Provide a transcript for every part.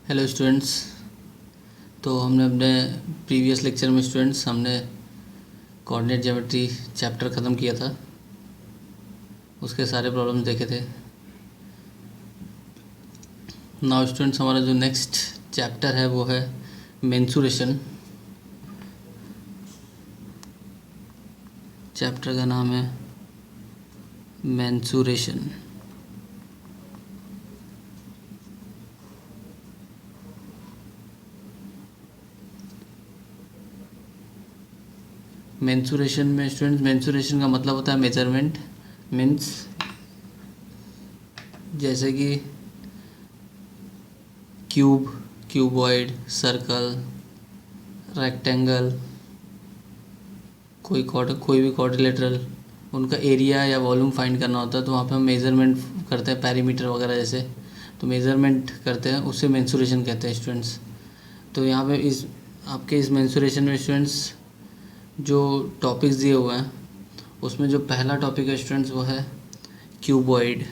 Hello students. तो हमने अपने प्रीवियस लेक्चर में स्टूडेंट्स हमने कोऑर्डिनेट ज्योमेट्री चैप्टर ख़त्म किया था, उसके सारे प्रॉब्लम्स देखे थे। नाउ स्टूडेंट्स हमारा जो नेक्स्ट चैप्टर है वो है मेंसुरेशन। चैप्टर का नाम है मेंसुरेशन। मेंसुरेशन में स्टूडेंट्स मेंसुरेशन का मतलब होता है मेजरमेंट। मीन्स जैसे कि क्यूब, क्यूबॉइड, सर्कल, रेक्टेंगल, कोई भी क्वाड्रिलेटरल, उनका एरिया या वॉल्यूम फाइंड करना होता है तो वहाँ पे हम मेज़रमेंट करते हैं, पेरीमीटर वगैरह जैसे। तो मेज़रमेंट करते हैं, उससे मेंसुरेशन कहते हैं स्टूडेंट्स। तो यहाँ पे इस मेंसुरेशन में स्टूडेंट्स जो टॉपिक्स दिए हुए हैं उसमें जो पहला टॉपिक है स्टूडेंट्स वो है क्यूबॉइड।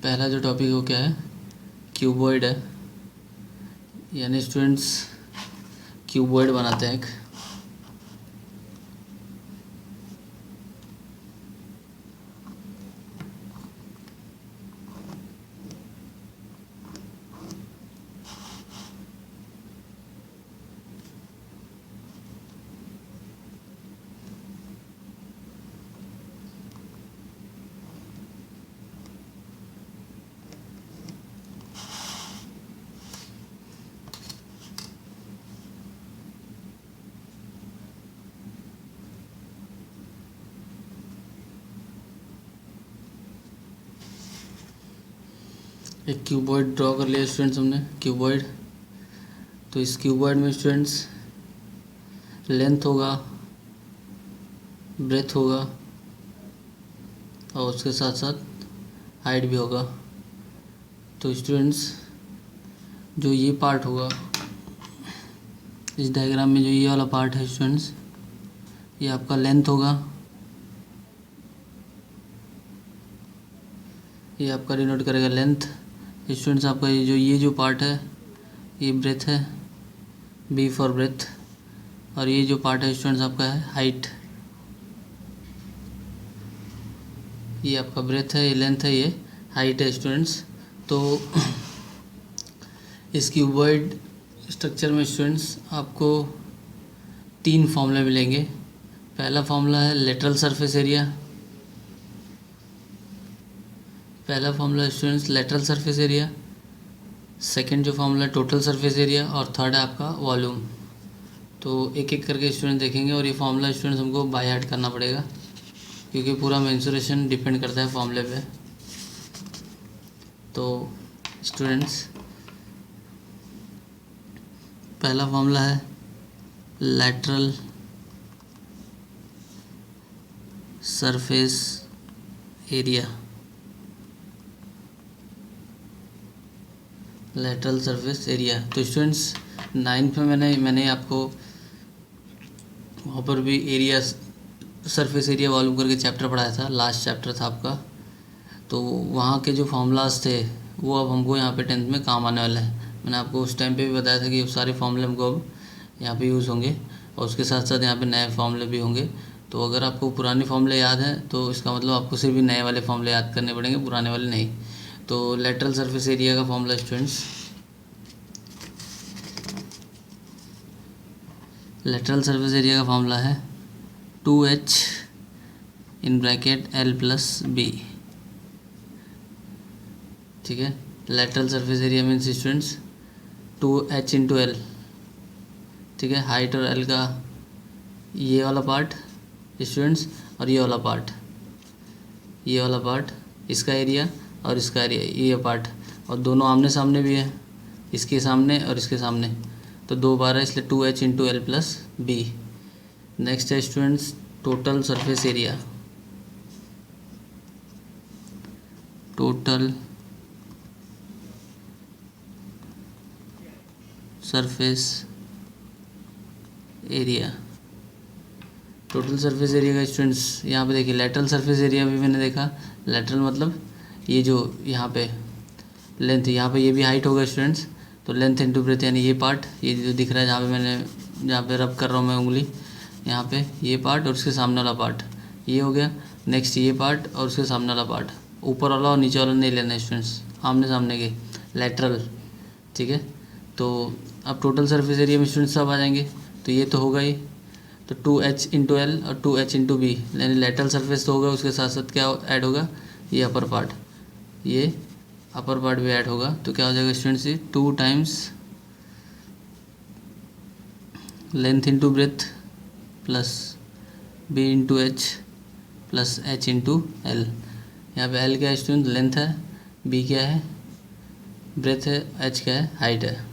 पहला जो टॉपिक है वो क्या है? क्यूबॉइड है। यानी स्टूडेंट्स क्यूबॉइड बनाते हैं एक। एक क्यूबॉइड ड्रॉ कर लिया स्टूडेंट्स हमने, क्यूबॉइड। तो इस क्यूबॉइड में स्टूडेंट्स लेंथ होगा, ब्रेथ होगा और उसके साथ साथ हाइट भी होगा। तो स्टूडेंट्स जो ये पार्ट होगा इस डायग्राम में, जो ये वाला पार्ट है स्टूडेंट्स, ये आपका लेंथ होगा, ये आपका डिनोट करेगा लेंथ। स्टूडेंट्स आपका ये जो पार्ट है ये ब्रेथ है, बी फॉर ब्रेथ। और ये जो पार्ट है स्टूडेंट्स आपका है हाइट। ये आपका ब्रेथ है, ये लेंथ है, ये हाइट है स्टूडेंट्स। तो इस क्यूबॉइड स्ट्रक्चर में स्टूडेंट्स आपको 3 फॉर्मूले मिलेंगे। पहला फॉर्मूला है लेटरल सरफेस एरिया। पहला formula students lateral surface area. Second जो फॉर्मूला है टोटल सरफेस एरिया। और थर्ड है आपका वॉल्यूम। तो एक एक करके स्टूडेंट देखेंगे और ये फॉर्मूला स्टूडेंट्स हमको बाय हार्ट करना पड़ेगा, क्योंकि पूरा मेंसुरेशन डिपेंड करता है फॉर्मूले पे। तो स्टूडेंट्स पहला फॉर्मूला है lateral surface area. Lateral surface area. तो स्टूडेंट्स 9th में मैंने आपको वहाँ पर भी एरिया, सरफेस एरिया वॉल्यूम करके चैप्टर पढ़ाया था, लास्ट चैप्टर था आपका। तो वहाँ के जो फार्मूलाज थे वो अब हमको यहाँ पे 10th में काम आने वाला है। मैंने आपको उस टाइम पे भी बताया था कि सारे फार्मूले हमको अब यहाँ पे यूज़ होंगे, और उसके साथ साथ यहाँ पे नए फार्मूले भी होंगे। तो अगर आपको पुराने फार्मूले याद हैं तो इसका मतलब आपको सिर्फ नए वाले फार्मूले याद करने पड़ेंगे, पुराने वाले नहीं। तो लेटरल सरफेस एरिया का formula students, lateral surface area का फार्मूला है 2h इन ब्रैकेट L+B। ठीक है, lateral surface area means students 2h into L. ठीक है, हाइट और एल का ये वाला पार्ट स्टूडेंट्स, और ये वाला पार्ट, ये वाला पार्ट इसका एरिया और इसका एरिया, ये पार्ट। और दोनों आमने सामने भी है, इसके सामने और इसके सामने। तो 2 बार है, इसलिए 2h इंटू L+B। नेक्स्ट है students total surface area. Total surface area. Total surface area का स्टूडेंट्स यहाँ पे देखिए, लेटरल सरफेस एरिया भी मैंने देखा। लेटरल मतलब ये जो यहाँ पे लेंथ, यहाँ पे ये भी हाइट होगा स्टूडेंट्स। तो लेंथ इंटू ब्रेथ, यानी ये पार्ट, ये जो दिख रहा है जहाँ पे मैंने, जहाँ पे रब कर रहा हूँ मैं उंगली, यहाँ पे ये पार्ट और उसके सामने वाला पार्ट, ये हो गया। नेक्स्ट ये पार्ट और उसके सामने वाला पार्ट, ऊपर वाला और नीचे वाला नहीं लेना है स्टूडेंट्स, आमने सामने के, लेटरल। ठीक है, तो अब टोटल सरफेस एरिया में स्टूडेंट्स सब आ जाएंगे। तो ये तो होगा ही, तो 2h इंटू एल और 2h इंटू बी, यानी लेटरल सरफेस तो होगा, उसके साथ साथ क्या ऐड होगा, ये अपर पार्ट, ये अपर पार्ट भी ऐड होगा। तो क्या हो जाएगा स्टूडेंट्स, ये 2 times length into breadth plus B into H plus H into L. यहाँ पे एल क्या है स्टूडेंट, लेंथ है, बी क्या है, ब्रेथ है, एच क्या है, हाइट है।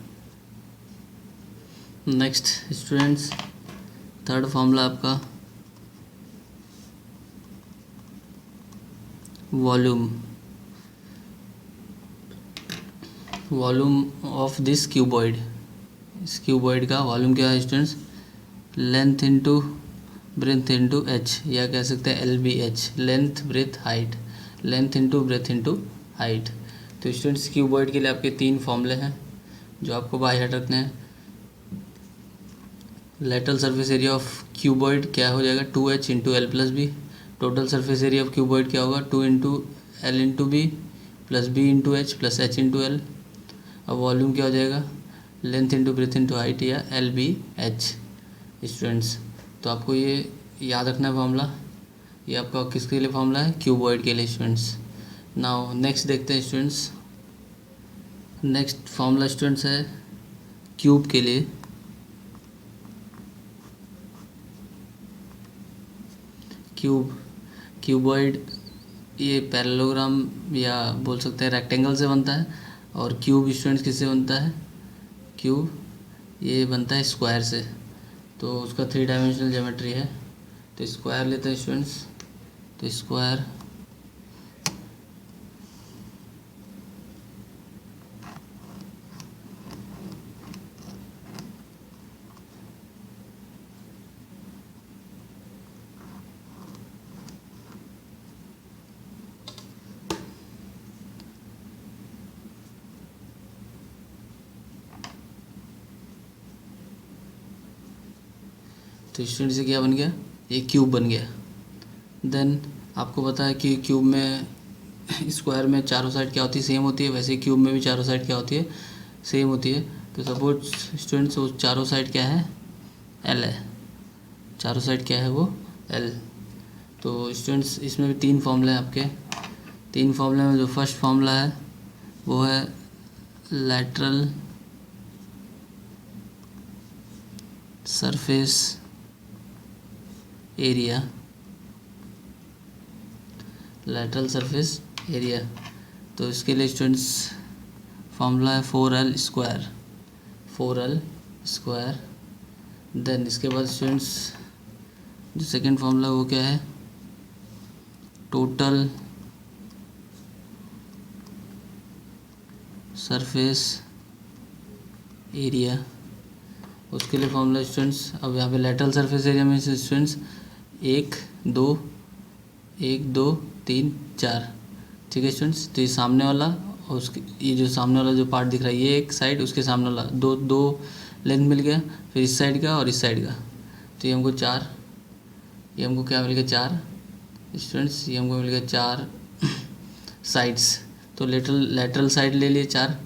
नेक्स्ट स्टूडेंट्स, थर्ड फॉर्मूला आपका volume, volume of this cuboid. इस क्यूबॉइड का वॉल्यूम क्या है students, length into breadth into H, या कह सकते हैं L B H, length breadth height, length into breadth into height. तो स्टूडेंट्स क्यूबॉइड के लिए आपके 3 फॉर्मूले हैं जो आपको बाय हार्ट रखने हैं। Lateral surface area of cuboid क्या हो जाएगा, 2h into L plus B. Total surface area of cuboid क्या होगा, 2 into L into B plus B into H plus H into L. अब वॉल्यूम क्या हो जाएगा, length into breadth into height, या एल बी एच स्टूडेंट्स। तो आपको ये याद रखना है फॉर्मूला। ये आपका किसके लिए फॉर्मूला है, क्यूबॉइड के लिए स्टूडेंट्स। नाउ नेक्स्ट देखते हैं स्टूडेंट्स, नेक्स्ट फॉर्मूला स्टूडेंट्स है क्यूब के लिए। क्यूबॉइड ये पैरेललोग्राम या बोल सकते हैं रेक्टेंगल से बनता है, और क्यूब स्टूडेंट्स किससे बनता है, क्यूब ये बनता है स्क्वायर से। तो उसका 3 डायमेंशनल ज्योमेट्री है। तो स्क्वायर लेते हैं स्टूडेंट्स, तो स्क्वायर तो स्टूडेंट से क्या बन गया, ये क्यूब बन गया। देन आपको पता है कि क्यूब में, स्क्वायर में चारों साइड क्या होती है, सेम होती है, वैसे क्यूब में भी चारों साइड क्या होती है, सेम होती है। तो सपोज स्टूडेंट्स वो चारों साइड क्या है, एल है, चारों साइड क्या है वो एल। तो स्टूडेंट्स इसमें भी 3 फॉर्मूले हैं आपके। 3 फॉर्मूले में जो फर्स्ट फॉर्मूला है वो है lateral surface area, lateral surface area. तो इसके लिए स्टूडेंट्स फॉर्मूला है 4l square, 4l square. Then इसके बाद स्टूडेंट्स जो सेकंड फॉर्मूला वो क्या है, टोटल सरफेस एरिया। उसके लिए फॉर्मूला स्टूडेंट्स, अब यहाँ पे लेटरल सरफेस एरिया में स्टूडेंट्स 1 2 1 2 3 4, ठीक है स्टूडेंट्स। तो ये सामने वाला और उसके, ये जो सामने वाला जो पार्ट दिख रहा है ये एक साइड, उसके सामने वाला दो लेंथ मिल गया, फिर इस साइड का और इस साइड का। तो ये हमको 4, ये हमको क्या मिल गया 4 स्टूडेंट्स, ये हमको मिल गया 4 साइड्स। तो लेटरल साइड ले लिए 4।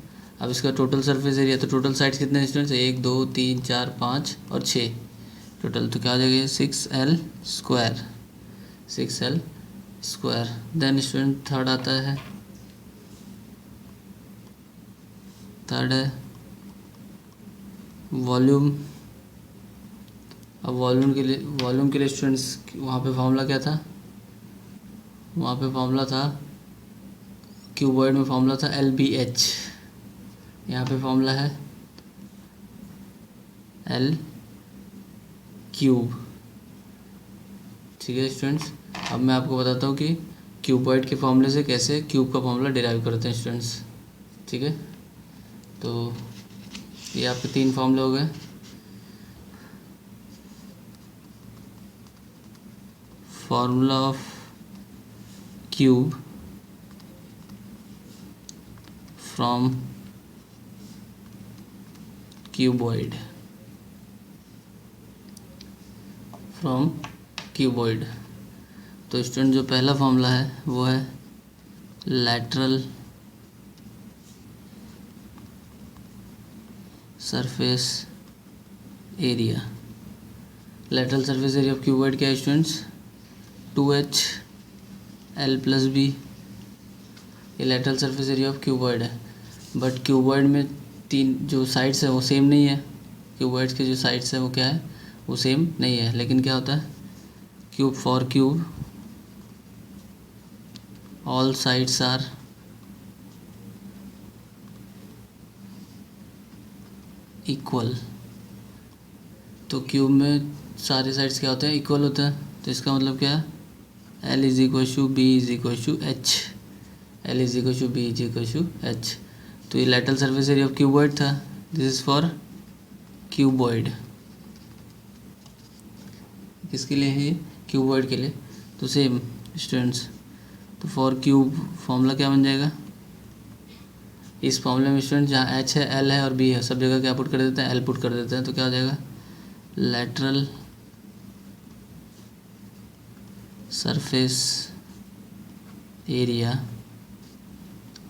अब इसका टोटल सरफेस एरिया, तो टोटल साइड्स कितने हैं स्टूडेंट्स, 1 2 3 4 5 और 6 टोटल। तो क्या हो जाएगा 6l square, 6l square. Then student third आता है, थर्ड है वॉल्यूम। अब वॉल्यूम के लिए स्टूडेंट्स वहाँ पे फॉर्मूला क्या था, वहाँ पे फॉर्मूला था, क्यूबॉइड में फॉर्मूला था LBH। यहाँ पे फॉर्मूला है L क्यूब, ठीक है स्टूडेंट्स। अब मैं आपको बताता हूँ कि क्यूबॉइड के फॉर्मूले से कैसे क्यूब का फॉर्मूला डिराइव करते हैं स्टूडेंट्स, ठीक है। तो ये आपके 3 फॉर्मूले हो गए। Formula of cube from cuboid, from cuboid. तो स्टूडेंट जो पहला फॉर्मूला है वो है lateral surface area. Lateral surface area of cuboid क्या है students? 2h l plus B. ये lateral surface area of cuboid है। बट क्यूबॉइड में तीन जो साइड्स है वो सेम नहीं है। क्यूबॉइड्स के जो साइड्स है वो क्या है? वो सेम नहीं है। लेकिन क्या होता है? Cube for cube all sides are equal. तो क्यूब में सारे साइड्स क्या होते हैं? इक्वल होते हैं। तो इसका मतलब क्या है? L is equal to B is equal to H. L is equal to B is equal to H. तो ये lateral surface area of cuboid था। This is for cuboid. किसके लिए है? क्यूबॉइड के लिए। तो सेम स्टूडेंट्स, तो फॉर क्यूब फॉर्मूला क्या बन जाएगा? इस फॉर्मूले में स्टूडेंट जहाँ h है, l है और b है, सब जगह क्या पुट कर देते हैं? l पुट कर देते हैं। तो क्या हो जाएगा? Lateral surface area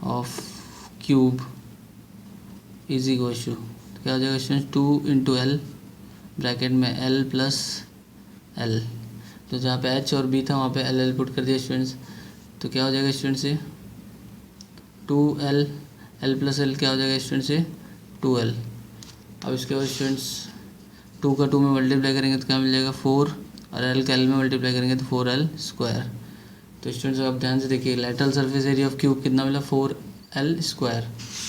of cube is equal to क्या हो जाएगा स्टूडेंट? 2 इंटू एल ब्रैकेट में l प्लस l। तो जहाँ पे h और b था वहाँ पे l पुट कर दिया स्टूडेंट्स। तो क्या हो जाएगा स्टूडेंट्स? ये 2l l प्लस l क्या हो जाएगा स्टूडेंट्स? ये 2l। अब इसके बाद स्टूडेंट्स 2 का 2 में मल्टीप्लाई करेंगे तो क्या मिल जाएगा? 4, और l का l में मल्टीप्लाई करेंगे तो 4l स्क्वायर। तो स्टूडेंट्स आप ध्यान से देखिए, lateral surface area of cube कितना मिला? 4l square.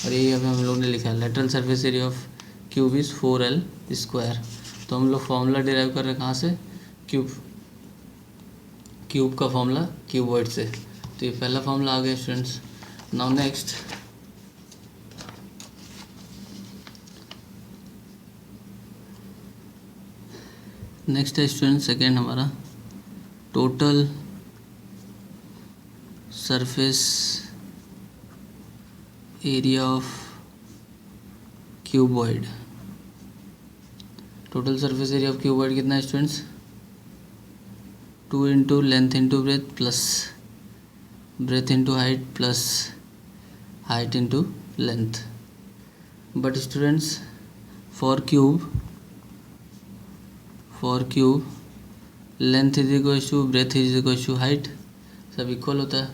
और यही अभी हम लोग ने लिखा है, lateral surface area of cube is 4l square. तो हम लोग फॉर्मूला डिराइव कर रहे हैं कहाँ से? क्यूब का फॉर्मूला क्यूबॉइड से। तो ये पहला फॉर्मूला आ गया स्टूडेंट्स। नाउ नेक्स्ट है स्टूडेंट सेकेंड हमारा total surface area of cuboid. Total surface area of cuboid कितना है students? 2 into length into breadth plus breadth into height plus height into length. But students for cube length is equal to breadth is equal to height, सब equal होता है।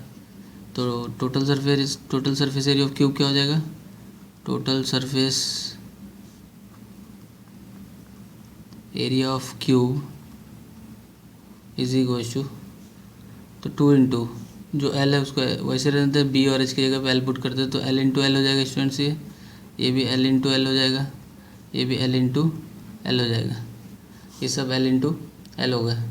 तो total surface area of cube क्या हो जाएगा? Total surface area of cube is equal to, तो 2 into जो l है उसको वैसे रहते हैं, b और h की जगह पे l पुट करते हैं तो l इंटू एल हो जाएगा स्टूडेंट्स। ये भी l इंटू एल हो जाएगा, ये भी l इंटू एल हो जाएगा, ये सब l इंटू एल हो गया।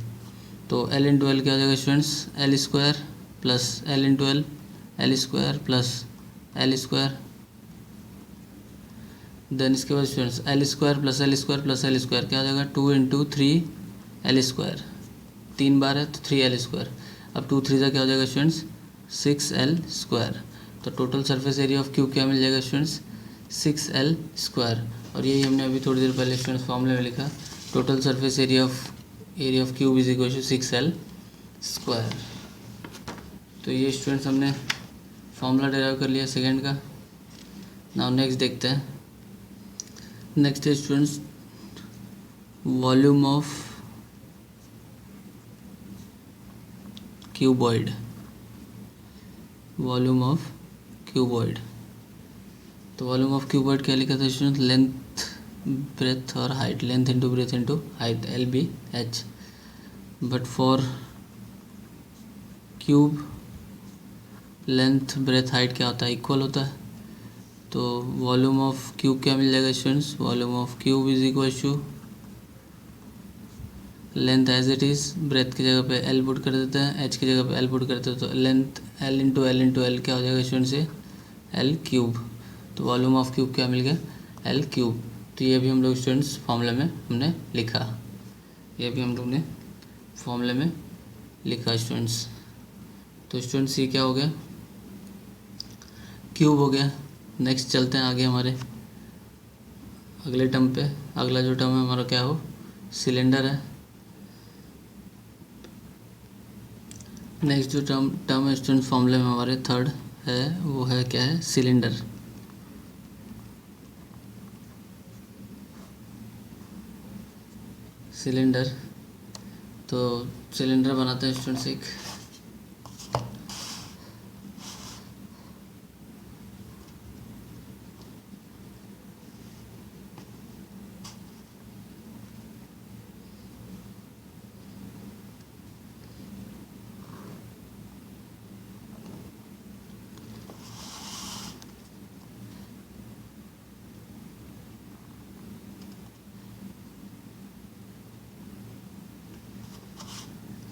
तो l इंटू एल क्या हो जाएगा students? l square plus l into L, l square plus l square. Then इसके बाद students l square plus l square plus l square क्या हो जाएगा? 2 इंटू 3l स्क्वायर, 3 बार है तो 3l स्क्वायर। अब 2 3 क्या हो जाएगा स्टूडेंट्स? 6l square. तो total surface area of cube क्या मिल जाएगा स्टूडेंट्स? 6l square. और यही हमने अभी थोड़ी देर पहले स्टूडेंट्स फॉर्मूले में लिखा, total surface area of cube is equal to 6l square. तो ये स्टूडेंट्स हमने फॉर्मूला डेराइव कर लिया सेकेंड का। नाउ नेक्स्ट देखते हैं। नेक्स्ट है students volume of cuboid. Volume of cuboid, तो वॉल्यूम ऑफ क्यूबॉइड क्या लिखा था स्टूडेंट? लेंथ ब्रेथ और height, length into breadth into height, L B H. But for cube length breadth height क्या होता है? इक्वल होता है। तो वॉल्यूम ऑफ क्यूब क्या मिल जाएगा students? Volume of cube is equal to length as it is, breadth की जगह पे एल पुट कर देते हैं, एच की जगह पे एल पुट करते हैं, तो लेंथ एल इंटू एल क्या हो जाएगा स्टूडेंट? से एल क्यूब। तो वॉल्यूम ऑफ क्यूब क्या मिल गया? L cube. तो ये भी हम लोग स्टूडेंट्स फॉर्मूले में हमने लिखा, ये भी हम लोग ने फॉर्मूले में लिखा स्टूडेंट्स। तो स्टूडेंट्स ये क्या हो गया, क्यूब हो गया। नेक्स्ट चलते हैं आगे हमारे अगले टर्म पे। अगला जो टर्म है हमारा क्या हो, सिलेंडर है। नेक्स्ट जो टर्म है स्टूडेंट फॉर्मूले में हमारे थर्ड है, वो है क्या है, सिलेंडर। सिलेंडर, तो सिलेंडर बनाते हैं स्टूडेंट्स एक।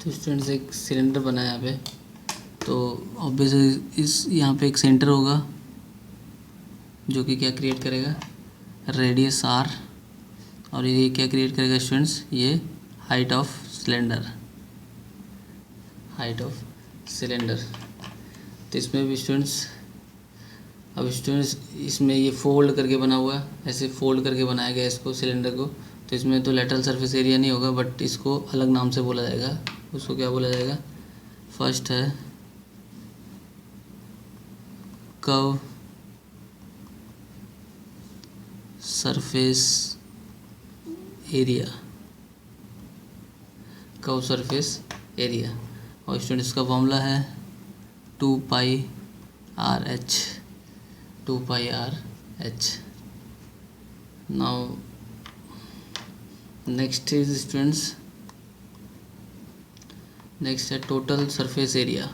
तो स्टूडेंट्स एक सिलेंडर बना है यहाँ पे, तो ऑब्वियसली इस यहाँ पे एक सेंटर होगा जो कि क्या क्रिएट करेगा, रेडियस आर, और ये क्या क्रिएट करेगा स्टूडेंट्स, ये height of cylinder, height of cylinder. तो इसमें भी स्टूडेंट्स, अब स्टूडेंट्स इसमें ये फोल्ड करके बना हुआ है, ऐसे फोल्ड करके बनाया गया इसको सिलेंडर को। तो इसमें तो लेटरल सरफेस एरिया नहीं होगा, बट इसको अलग नाम से बोला जाएगा। उसको क्या बोला जाएगा, फर्स्ट है curve surface area, curve surface area. और स्टूडेंट इसका फॉर्मूला है 2πRh, 2πRh। Now next is students, next है total surface area,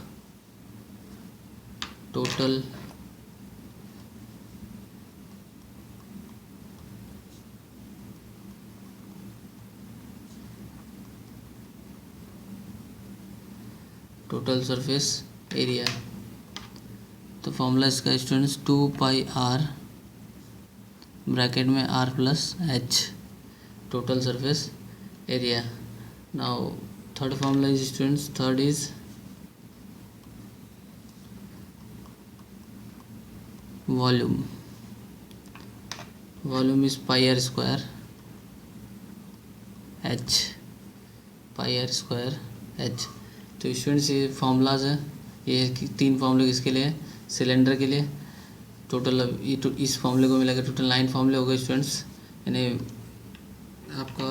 total total surface area. तो फॉर्मूला इसका स्टूडेंट्स 2πR ब्रैकेट में R plus H, total surface area. Now third formula is students, third is volume, volume is πR square H, πR square H। तो students ये formulas है, ये तीन फार्मूले किसके लिए, सिलेंडर के लिए। टोटल इस फार्मूले को मिला के टोटल 9 फार्मूले हो गए स्टूडेंट्स। यानी आपका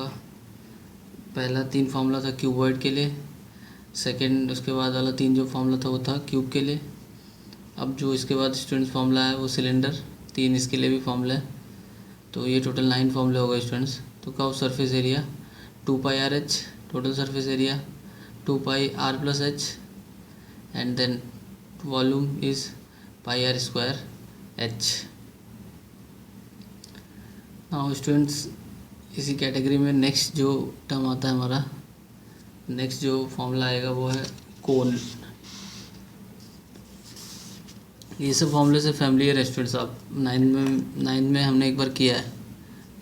पहला 3 फार्मूला था क्यूबॉइड के लिए, सेकंड उसके बाद वाला 3 जो फार्मूला था वो था क्यूब के लिए। अब जो इसके बाद स्टूडेंट्स फार्मूला है वो सिलेंडर, 3 इसके लिए भी फार्मूला है। तो ये टोटल 9 फार्मूले हो गए स्टूडेंट्स। तो curve surface area 2πRh, total surface area 2πR plus H, and then volume is πR square H। Now students इसी कैटेगरी में नेक्स्ट जो टर्म आता है हमारा, नेक्स्ट जो फॉर्मूला आएगा वो है कोन। ये सब फॉर्मूले से फैमिलियर है स्टूडेंट्स, आप 9 में हमने एक बार किया है।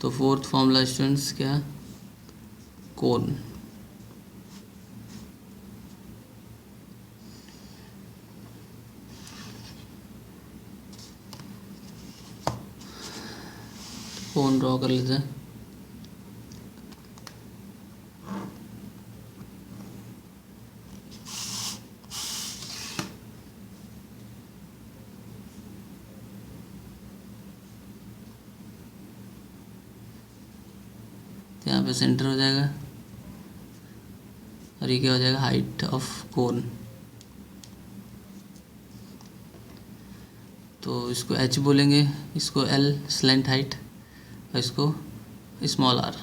तो फोर्थ फॉर्मूला स्टूडेंट्स क्या, कोन। कोन ड्रॉ कर लेते हैं। तो यहाँ पे सेंटर हो जाएगा और ये क्या हो जाएगा, हाइट ऑफ कोन। तो इसको H बोलेंगे, इसको L स्लैंट हाइट, और इसको small r।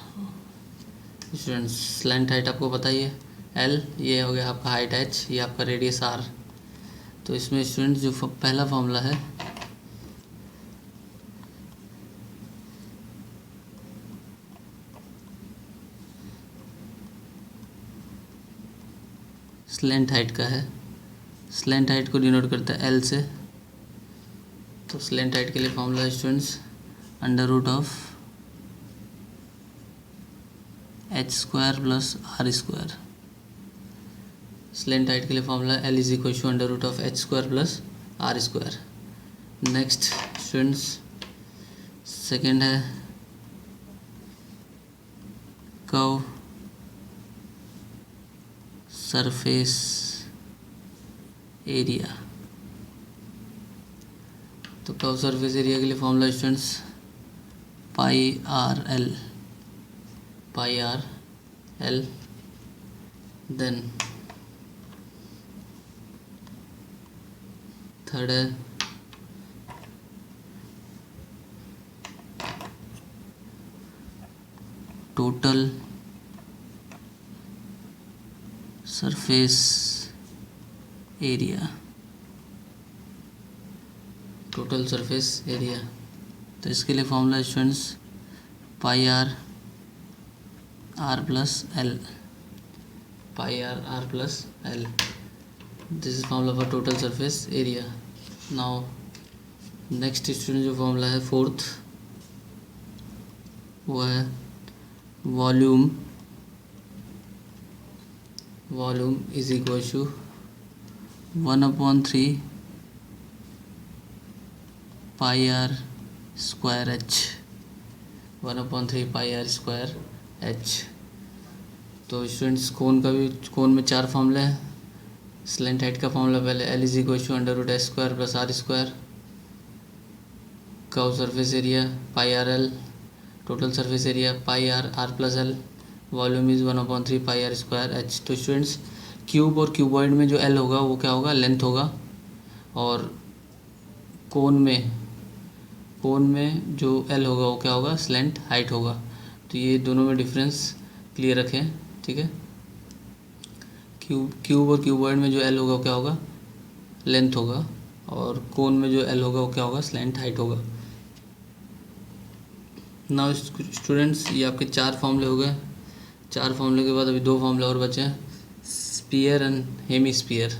Students slant height आपको पता ही है L, ये हो गया आपका हाइट H, ये आपका रेडियस R। तो इसमें स्टूडेंट्स जो पहला फॉर्मूला है स्लैंट हाइट का है, स्लैंट हाइट को डिनोट करता है L से। तो स्लैंट हाइट के लिए फॉर्मूला है students under root of H square plus R square. Slant height के लिए formula L is equal to under root of H square plus R square. Next students second है curve surface area. तो curve surface area के लिए formula students pi R L then third है total surface area. Total surface area तो इसके लिए formula students pi R plus L, pi R plus L. This is formula for total surface area. Now next student जो formula है fourth वो है volume is equal to 1/3 pi R square H, 1/3 pi R square H. तो students cone में चार फॉर्मूले हैं। Slant height का फॉर्मूला पहले L is equal to under root H square plus R square. Curve surface area pi R L, total surface area pi R plus L, volume is 1/3 pi R square H. तो students cube और cuboid में जो L होगा वो क्या होगा, length होगा, और कोन में जो एल होगा वो क्या होगा, स्लेंट हाइट होगा। तो ये दोनों में डिफरेंस क्लियर रखें, ठीक है। क्यूब और क्यूबॉइड में जो एल होगा वो क्या होगा, लेंथ होगा, और कोन में जो एल होगा वो क्या होगा, स्लेंट हाइट होगा। नाउ स्टूडेंट्स ये आपके चार फॉर्मूले हो गए। चार फॉर्मूले के बाद अभी दो फॉर्मूले और बचे हैं, sphere and hemisphere.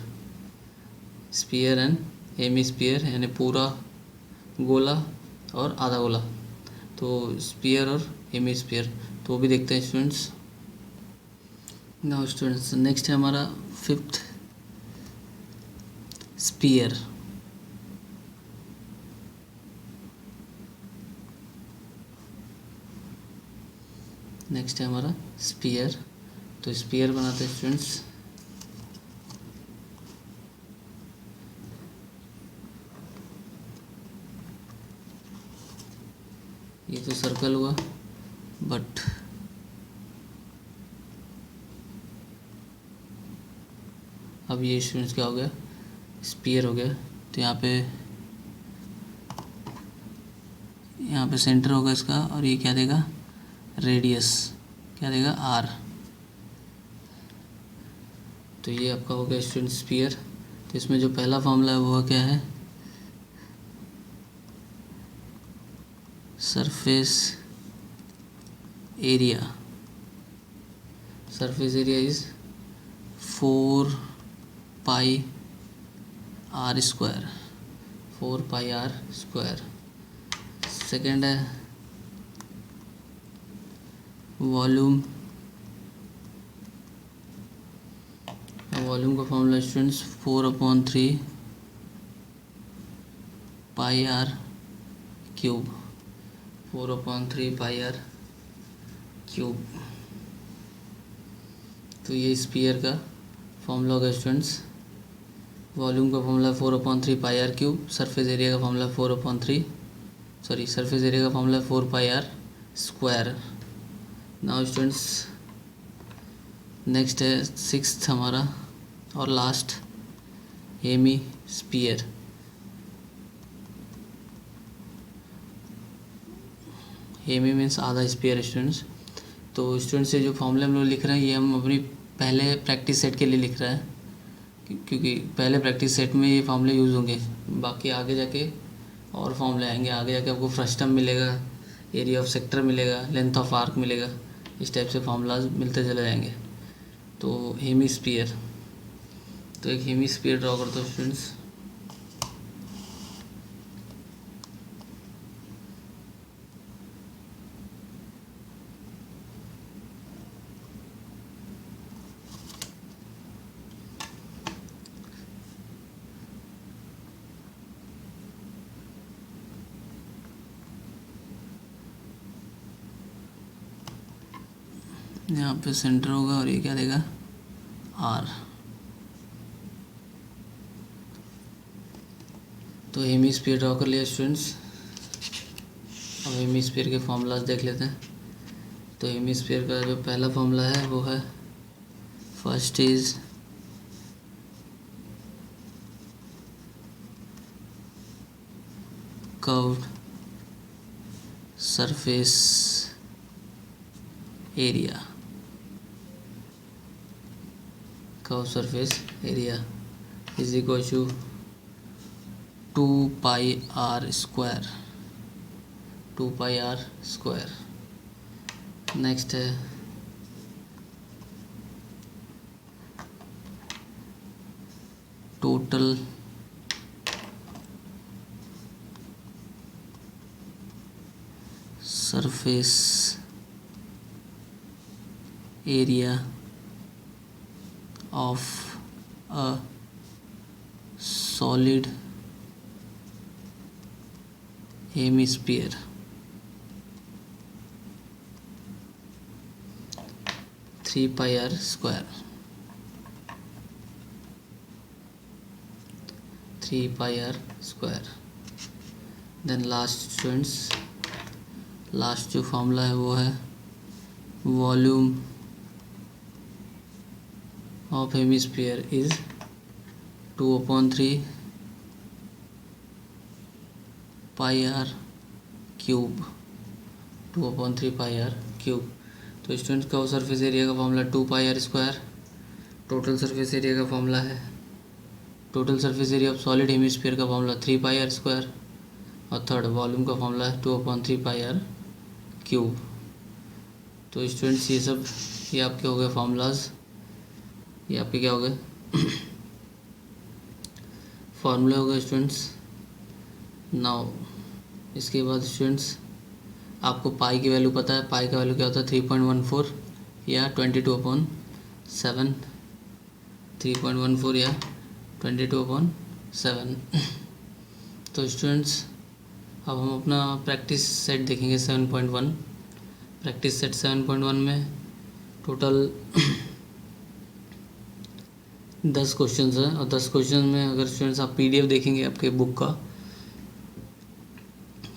Sphere and hemisphere यानी पूरा गोला और आधा गोला। तो स्पीयर और हेमीस्फीयर तो वो भी देखते हैं स्टूडेंट्स। नाउ स्टूडेंट्स नेक्स्ट है हमारा फिफ्थ स्पीयर। नेक्स्ट है हमारा स्पीयर। तो स्पीयर बनाते हैं स्टूडेंट्स। ये तो सर्कल हुआ, बट अब ये स्टूडेंट्स क्या हो गया, स्पीयर हो गया। तो यहाँ पे सेंटर होगा इसका, और ये क्या देगा, रेडियस क्या देगा, आर। तो ये आपका हो गया स्टूडेंट स्पीयर। तो इसमें जो पहला फॉर्मूला है वो क्या है, surface area. Surface area is 4 pi R square, 4 pi R square. Second है वॉल्यूम का formula students 4/3 pi R cube, 4/3 pi R cube. तो ये स्पीयर का फॉर्मूला होगा स्टूडेंट्स। वॉल्यूम का formula 4/3 pi R cube, surface area का formula surface area का formula 4 pi R square. Now students next है सिक्स्थ हमारा और last hemisphere. Hemi means आधा स्पीयर स्टूडेंट्स। तो स्टूडेंट्स ये जो फॉर्मूले हम लोग लिख रहे हैं ये हम अपनी पहले प्रैक्टिस सेट के लिए लिख रहे हैं, क्योंकि पहले प्रैक्टिस सेट में ये फॉर्मूले यूज़ होंगे। बाकी आगे जाके और फॉर्मूले आएंगे, आगे जाके आपको फ्रस्टम मिलेगा, एरिया ऑफ सेक्टर मिलेगा, लेंथ ऑफ आर्क मिलेगा, इस टाइप से फार्मूलाज मिलते चले जाएंगे। तो हेमी स्पीयर, तो एक हेमी स्पीयर ड्रॉ करते हो स्टूडेंट्स। यहाँ पे सेंटर होगा और ये क्या देगा, आर। तो हेमीस्फीयर ड्रॉ कर लिया स्टूडेंट्स। अब हेमीस्फीयर के फॉर्मूलाज देख लेते हैं। तो हेमीस्फीयर का जो पहला फॉर्मूला है वो है, first is curved surface area, curve surface area is equal to 2πr square, 2πr square. Next है total surface area of a solid hemisphere, 3πr square, 3πr square। Then last students, last जो formula है वो है volume of hemisphere is 2/3 pi r cube, 2/3 pi r cube. तो students का surface area का formula 2πr square, total surface area का formula है, total surface area of solid hemisphere का फॉर्मूला 3πr स्क्वायर, और थर्ड वॉल्यूम का formula है 2/3 pi r cube. तो स्टूडेंट्स ये आपके हो गए फॉर्मूलाज, ये आपके क्या हो गए फार्मूला हो गए स्टूडेंट्स। नाउ इसके बाद स्टूडेंट्स आपको पाई की वैल्यू पता है, पाई का वैल्यू क्या होता है 3.14 या 22/7, 3.14 या 22/7। तो स्टूडेंट्स अब हम अपना प्रैक्टिस सेट देखेंगे 7.1। प्रैक्टिस सेट 7.1 में टोटल 10 क्वेश्चंस हैं, और 10 क्वेश्चन में अगर स्टूडेंट्स आप पीडीएफ देखेंगे आपके बुक का,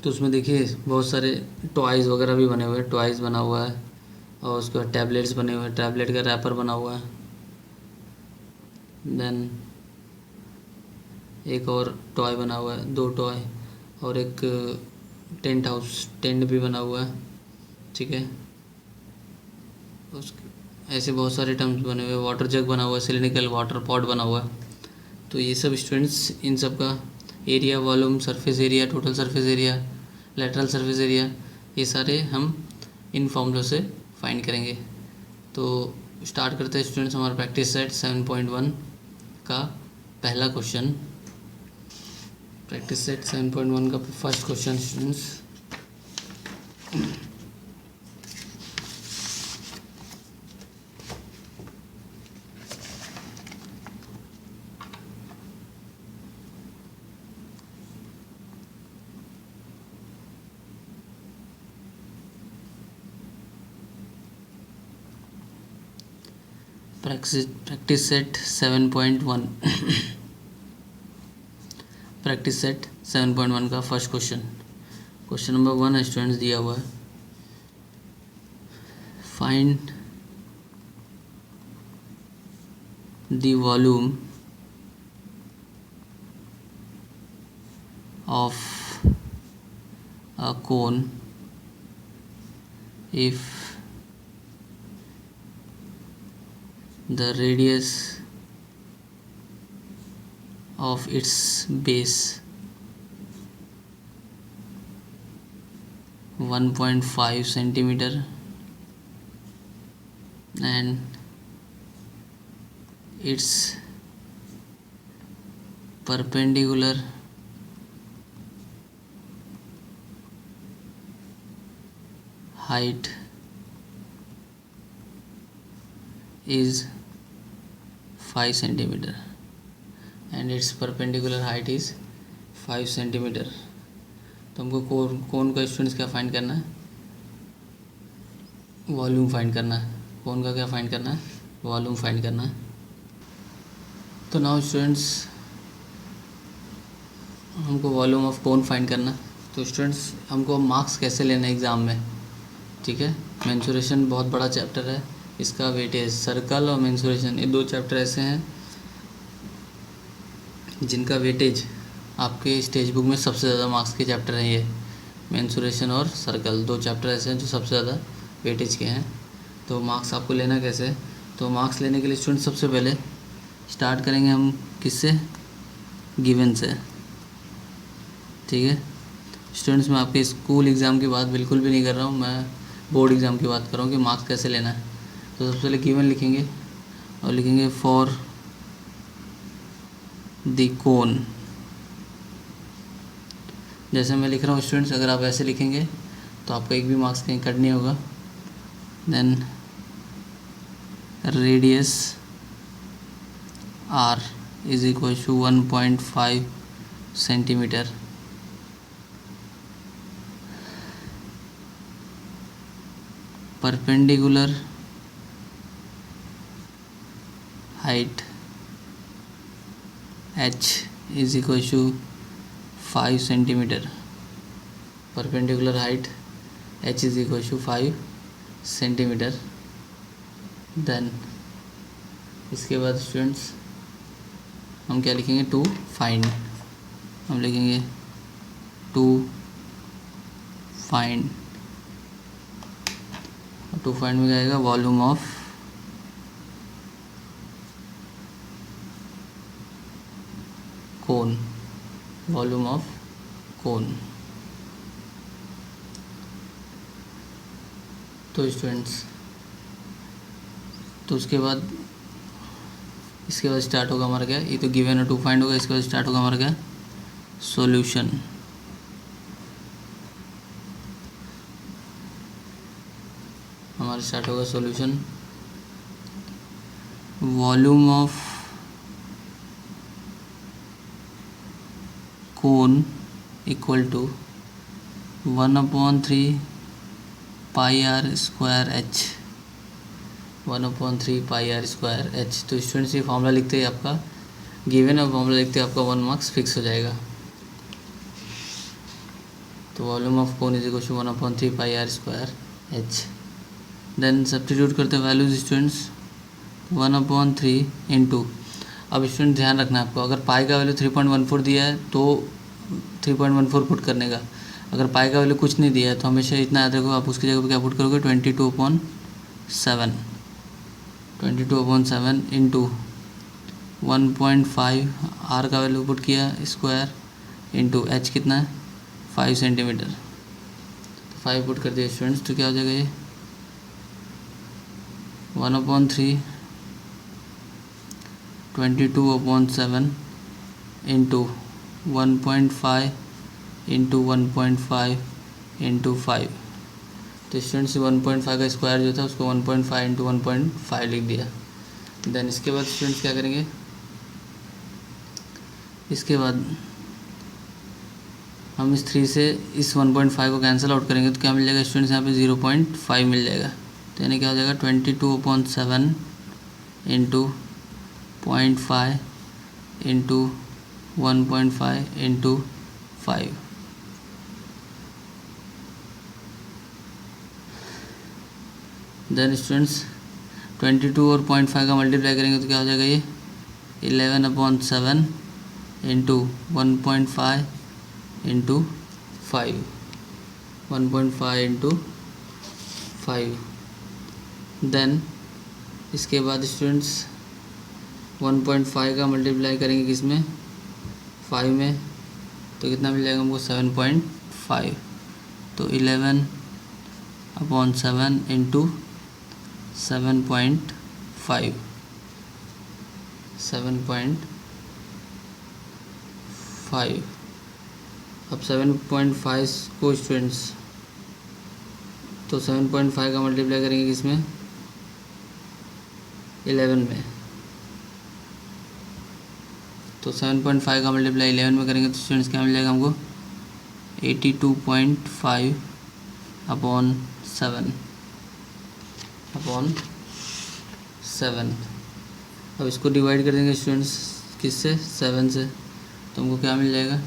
तो उसमें देखिए बहुत सारे टॉयज़ वगैरह भी बने हुए हैं, टॉयज़ बना हुआ है, और उसके बाद टैबलेट्स बने हुए हैं, टैबलेट का रैपर बना हुआ है। देन एक और टॉय बना हुआ है, 2 टॉय, और एक टेंट हाउस, टेंट भी बना हुआ है, ठीक है। ऐसे बहुत सारे टर्म्स बने हुए, वाटर जग बना हुआ है, सिलिंड्रिकल वाटर पॉट बना हुआ है। तो ये सब स्टूडेंट्स, इन सब का area, volume, surface area, total surface area, lateral surface area, ये सारे हम इन फॉर्मूलों से फाइंड करेंगे। तो स्टार्ट करते हैं स्टूडेंट्स हमारा प्रैक्टिस सेट 7.1 का पहला क्वेश्चन। प्रैक्टिस सेट 7.1 का first question students, practice set 7.1 practice set 7.1 का first question. Question number 1 students दिया हुआ है, find the volume of a cone if the radius of its base 1.5 centimeter and its perpendicular height is 5 centimeter and its perpendicular height is 5 centimeter। तो हमको कौन का students क्या find करना है, वॉल्यूम फाइंड करना है। कोन का क्या फाइंड करना है, वॉल्यूम फाइंड करना है। तो नाउ स्टूडेंट्स हमको वॉल्यूम ऑफ कोन फाइंड करना है। तो स्टूडेंट्स हमको मार्क्स कैसे लेना है एग्ज़ाम में, ठीक है। मेंसुरेशन बहुत बड़ा चैप्टर है, इसका वेटेज, सर्कल और मेंसुरेशन, ये दो चैप्टर ऐसे हैं जिनका वेटेज आपके स्टेज बुक में सबसे ज़्यादा मार्क्स के चैप्टर हैं। ये मेंसुरेशन और सर्कल दो चैप्टर ऐसे हैं जो सबसे ज़्यादा वेटेज के हैं। तो मार्क्स आपको लेना कैसे, तो मार्क्स लेने के लिए स्टूडेंट सबसे पहले स्टार्ट करेंगे हम किससे, गिवन से, ठीक है। स्टूडेंट्स मैं आपके स्कूल एग्ज़ाम की बात बिल्कुल भी नहीं कर रहा हूँ, मैं बोर्ड एग्ज़ाम की बात कर रहा हूँ कि मार्क्स कैसे लेना है। तो सबसे पहले गिवन लिखेंगे और लिखेंगे फॉर द कोन, जैसे मैं लिख रहा हूँ स्टूडेंट्स, अगर आप ऐसे लिखेंगे तो आपका एक भी मार्क्स कहीं कट नहीं होगा। Then radius r is equal to 1.5 centimetre, perpendicular height h is equal to 5 centimetre, perpendicular height h is equal to 5 centimetre. Then इसके बाद स्टूडेंट्स हम क्या लिखेंगे, टू फाइंड, हम लिखेंगे टू फाइंड, टू फाइंड में क्या आएगा, volume of cone, volume of कोन। तो स्टूडेंट्स तो उसके बाद इसके बाद स्टार्ट होगा हमारा क्या, ये तो गिवन है, टू फाइंड होगा, इसके बाद स्टार्ट होगा हमारा क्या, सॉल्यूशन। हमारा स्टार्ट होगा solution, volume of cone equal to 1/3 pi R square H, 1/3 pi R square H. तो स्टूडेंट्स ये फॉर्मूला लिखते ही आपका गिवन और फॉर्मूला लिखते ही आपका 1 मार्क्स फिक्स हो जाएगा। तो volume of cone is equal to 1/3 pi R square H. Then substitute करते वैल्यूज स्टूडेंट्स, 1/3 इंटू, अब स्टूडेंट ध्यान रखना है आपको, अगर पाई का वैल्यू 3.14 दिया है तो 3.14 पुट करने का, अगर पाई का वैल्यू कुछ नहीं दिया है तो हमेशा इतना याद रखो, आप उसकी जगह पर क्या पुट करोगे, 22/7, 22/7 इंटू 1.5, आर का वैल्यू पुट किया स्क्वायर, इंटू एच कितना है 5 सेंटीमीटर, तो 5 पुट कर दिया स्टूडेंट्स, तो क्या हो जाएगा ये 1/3 22/7 इंटू 1.5 इंटू 1.5 इंटू 5। तो स्टूडेंट्स 1.5 का स्क्वायर जो था उसको 1.5 इंटू 1.5 लिख दिया। देन इसके बाद स्टूडेंट्स क्या करेंगे, इसके बाद हम इस 3 से इस 1.5 को कैंसिल आउट करेंगे तो क्या मिल जाएगा स्टूडेंट्स, यहाँ पे 0.5 मिल जाएगा। तो यानी क्या हो जाएगा 22/7 into 0.5 into 1.5 into 5। Then students 22 और 0.5 का मल्टीप्लाई करेंगे तो क्या हो जाएगा ये 11/7 इंटू 1.5 इंटू 5, 1.5 इंटू 5। देन इसके बाद स्टूडेंट्स 1.5 का मल्टीप्लाई करेंगे किस में, 5 में, तो कितना मिल जाएगा हमको 7.5। तो 11/7 इंटू 7.5, 7.5। अब 7.5 को स्टूडेंट्स तो 7.5 का मल्टीप्लाई करेंगे किसमें 11 में, तो 7.5 का मल्टीप्लाई 11 में करेंगे तो स्टूडेंट्स क्या मिल जाएगा हमको 82.5/7 7। अब इसको डिवाइड कर देंगे स्टूडेंट्स किससे, 7 से, तो हमको क्या मिल जाएगा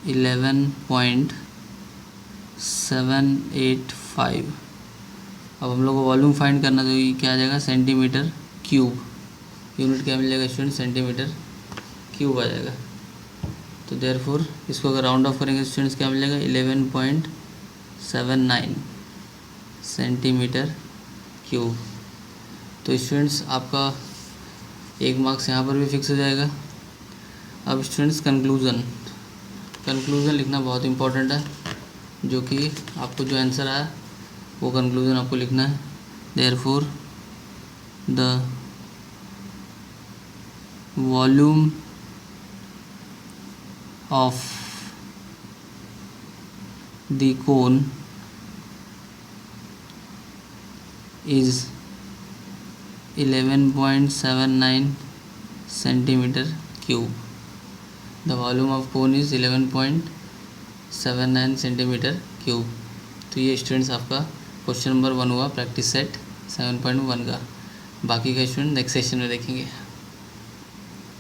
11.785। अब हम लोग को वॉल्यूम फाइंड करना, तो ये क्या आ जाएगा सेंटीमीटर क्यूब। यूनिट क्या मिल जाएगा स्टूडेंट, सेंटीमीटर क्यूब आ जाएगा। तो देयरफॉर इसको अगर राउंड ऑफ करेंगे स्टूडेंट्स क्या मिल जाएगा 11.79 सेंटीमीटर क्यूब। तो स्टूडेंट्स आपका 1 मार्क्स यहाँ पर भी फिक्स हो जाएगा। अब स्टूडेंट्स कंक्लूज़न लिखना बहुत इंपॉर्टेंट है, जो कि आपको जो आंसर आया वो कंक्लूज़न आपको लिखना है। Therefore the volume of the cone is 11.79 centimeter cube. The volume of cone is 11.79 centimeter cube. तो ये स्टूडेंट्स आपका क्वेश्चन नंबर 1 हुआ प्रैक्टिस सेट 7.1 का। बाकी का स्टूडेंट नेक्स्ट सेशन में देखेंगे।